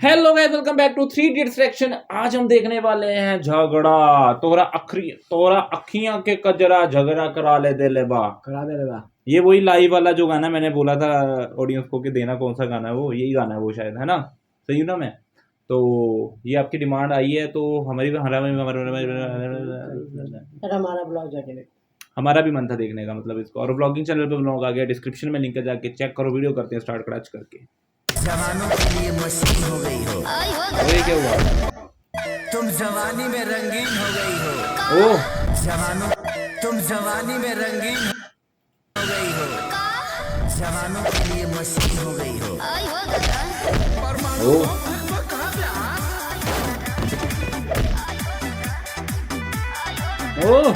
Hello guys, welcome back to Three Idiots reaction. आज हम देखने वाले हैं झगड़ा। तोरा अखियां के कजरा झगड़ा करा ले दे ले बा। ये वही लाइव वाला जो गाना मैंने बोला था ऑडियंस को कि देना कौन सा गाना है, वो यही गाना है वो, शायद है ना, सही ना मैं। तो ये आपकी डिमांड आई है तो हमारा भी मन था देखने का, मतलब इसको। और ब्लॉगिंग चैनल पे ब्लॉग आ गया, डिस्क्रिप्शन में लिंक है, जाके चेक करो। वीडियो करते हैं स्टार्ट क्रच करके। जवानों के लिए मशीन हो गई हो। अरे क्या हुआ? तुम जवानी में रंगीन हो गई हो। ओह तुम जवानी में रंगीन हो गई हो। जवानों के लिए मशीन हो गई हो। ओह ओह,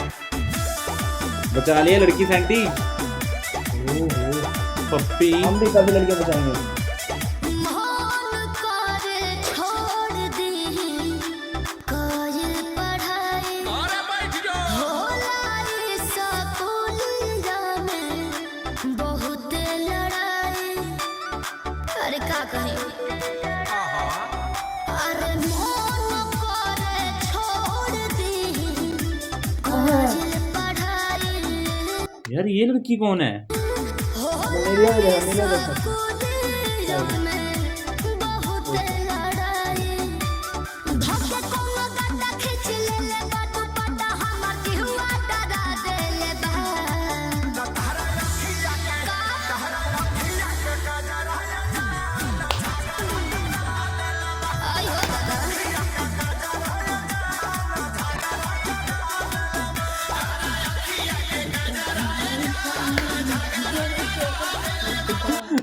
बचा लिया लड़की सैंटी। पप्पी, हम भी कभी लड़के बचाएंगे। यार ये लड़की कौन है?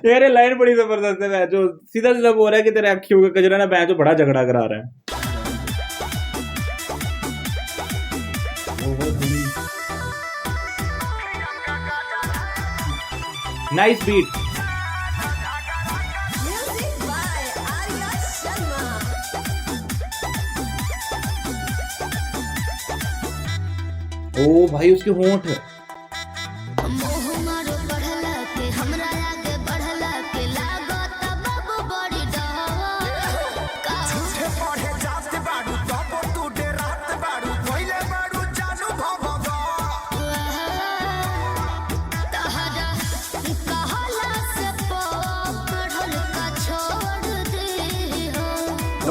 यार लाइन बड़ी जबरदस्त है, जो सीधा सीधा बोल रहा है कि तेरे अखियों का कजरा ना जो बड़ा झगड़ा करा रहा है। Nice beat. ओ भाई उसके होंठ।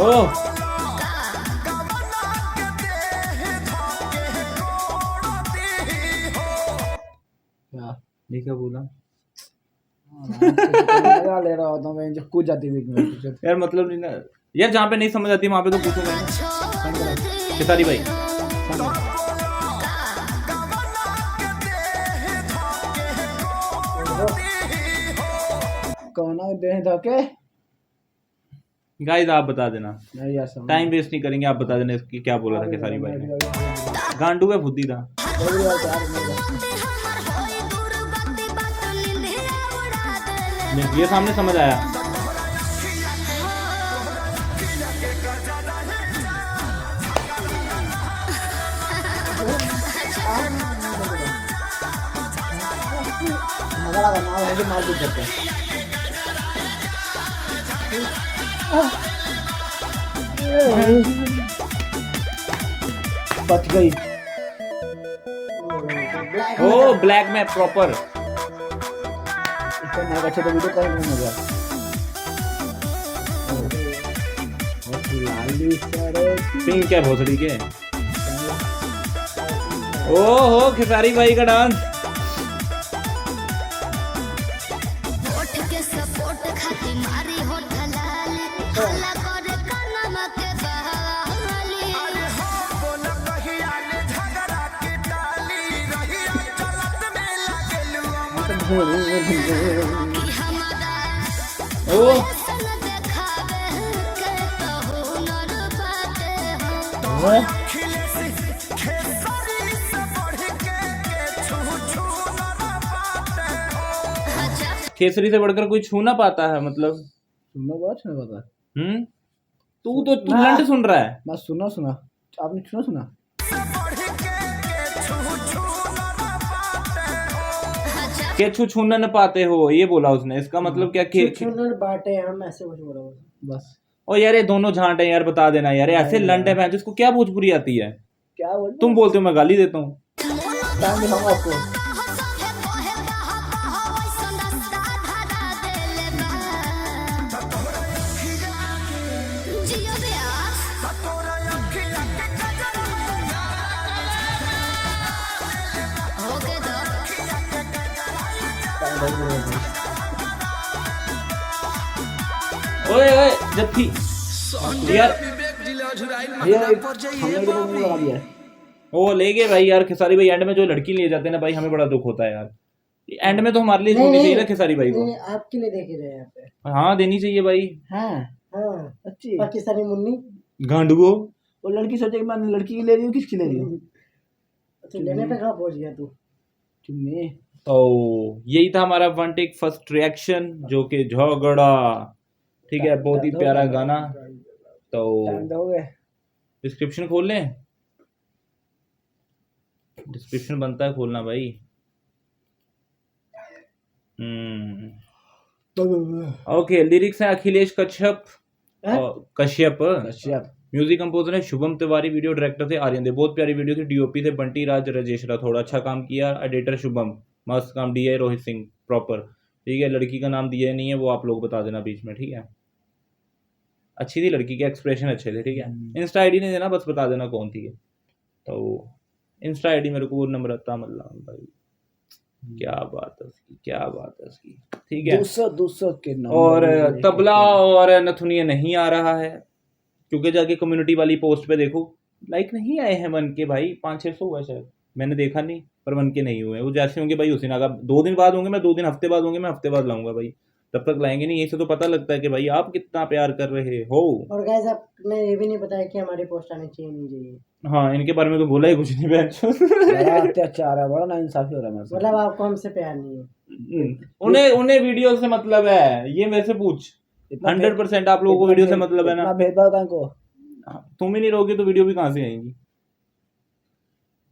ओह ये क्या बोला? लगा ले रहा होता मैं जो कूद जाती हुई यार मतलब नहीं ना यार, जहाँ पे नहीं समझ आती वहाँ पे तो पूछूंगा ना। खेसारी भाई कौन दे धोके। गाइस आप बता देना, नहीं यार टाइम वेस्ट नहीं करेंगे। आप बता देना इसकी क्या बोला था खेसारी भाई ने। गांडू है बुद्धि था। ये सामने समझ आया। मार दूँ करते बच गई। ओ ब्लैक में प्रॉपर। अच्छा तो वीडियो कॉल में हो गया। पिंक है भोसड़ी के। ओहो खेसारी भाई का डांस। ओ केसरी से बढ़कर कोई छू ना पाता है, मतलब सुनना बहुत सुना पता। तू लंड सुन रहा है। मैं सुना आपने सुना के छू न पाते हो, ये बोला उसने। इसका मतलब क्या? बाटे हम ऐसे कुछ बोला बस। ओ यार ये दोनों झांट है यार, बता देना यार, ऐसे लंड है भैंस, इसको क्या भोजपुरी आती है? क्या बोल तुम बोलते हो मैं गाली देता हूँ। टाइम दिखाऊंगा आपको। ओए ओए जत्थी यार, भैया हमने तो मुंह लगा दिया है। वो ले गए भाई यार खेसारी भाई, एंड में जो लड़की ले जाते हैं ना भाई, हमें बड़ा दुख होता है यार। एंड में तो हमारे लिए होनी चाहिए ना खेसारी भाई को। आपके लिए देख रहे हैं यहाँ पे। हाँ देनी चाहिए भाई। हाँ हाँ, अच्छी। पाकिस्तानी मुन्नी। गांडुओ वो लड़की सोचे कि मैं लड़की की ले रही हूँ, किसकी ले रही हूँ? तो लेने पे कहाँ पहुँच गया तू? चुन्नी। तो यही था हमारा वन टेक फर्स्ट रिएक्शन, जो कि झगड़ा, ठीक है, बहुत ही प्यारा गाना। तो टाइम दोगे? डिस्क्रिप्शन खोल लें, डिस्क्रिप्शन बनता है खोलना भाई। ओके, लिरिक्स है अखिलेश कश्यप, कश्यप, कश्यप। म्यूजिक कंपोजर है शुभम तिवारी, वीडियो डायरेक्टर थे आर्यन देव, बहुत प्यारी वीडियो थी, डीओपी थे बंटी राज राजेश राठौड़, अच्छा काम किया, एडिटर शुभम, मस्त काम, डीआई रोहित सिंह प्रॉपर, ठीक है। लड़की का नाम दिया नहीं है, वो आप लोग बता देना बीच में, ठीक है। अच्छी थी लड़की के एक्सप्रेशन अच्छे थे, ठीक है। इंस्टा आईडी नहीं देना, बस बता देना कौन थी। तो इंस्टा आईडी मेरे को नम्रता मल्लान भाई, क्या बात है उसकी, क्या बात है उसकी, ठीक है। 200 के नाम। और तबला और नथुनिया नहीं आ रहा है, क्योंकि जाके कम्युनिटी वाली पोस्ट पे देखो लाइक नहीं आए हैं वन के भाई, 500-600 हुआ शायद, मैंने देखा नहीं, पर वन के नहीं हुए। वो जैसे होंगे भाई उसी नागा, 2 दिन बाद होंगे, मैं 2 दिन हफ्ते बाद होंगे, मैं हफ्ते बाद लाऊंगा भाई, तब तक लाएंगे नहीं। यही से तो पता लगता है कि भाई आप कितना प्यार कर रहे हो। और गाइस आपने ये भी नहीं बताया कि हमारी पोस्ट आनी चाहिए नहीं चाहिए। हाँ, इनके बारे में तो बोला ही कुछ नहीं बहन। बड़ा अत्याचार है, बड़ा नाइंसाफी हो रहा है मेरे साथ। मतलब आपको हमसे प्यार नहीं है। उन्हें वीडियो से मतलब है, ये मेरे से पूछ। 100% आप लोगों को वीडियो से मतलब है ना। इतना भेदभाव कहाँ को? तुम ही नहीं रहोगे तो वीडियो भी कहाँ से आएंगी,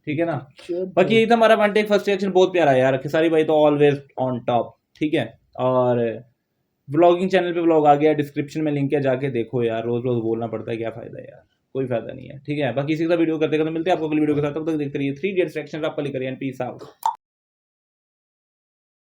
ठीक है ना। बाकी यही था हमारा वन टेक फर्स्ट रिएक्शन, बहुत प्यारा है यार, खेसारी भाई तो ऑलवेज ऑन टॉप, ठीक है। और व्लॉगिंग चैनल पे व्लॉग आ गया, डिस्क्रिप्शन में लिंक है, जाके देखो यार, रोज रोज बोलना पड़ता है, क्या फायदा है यार, कोई फायदा नहीं है, ठीक है। बाकी इसी का वीडियो करते करते मिलते हैं आपको अगली वीडियो के साथ, तब तक देखते रहिए 3 इडियट्स रिएक्शन, आप कल करिए, पीस आउट।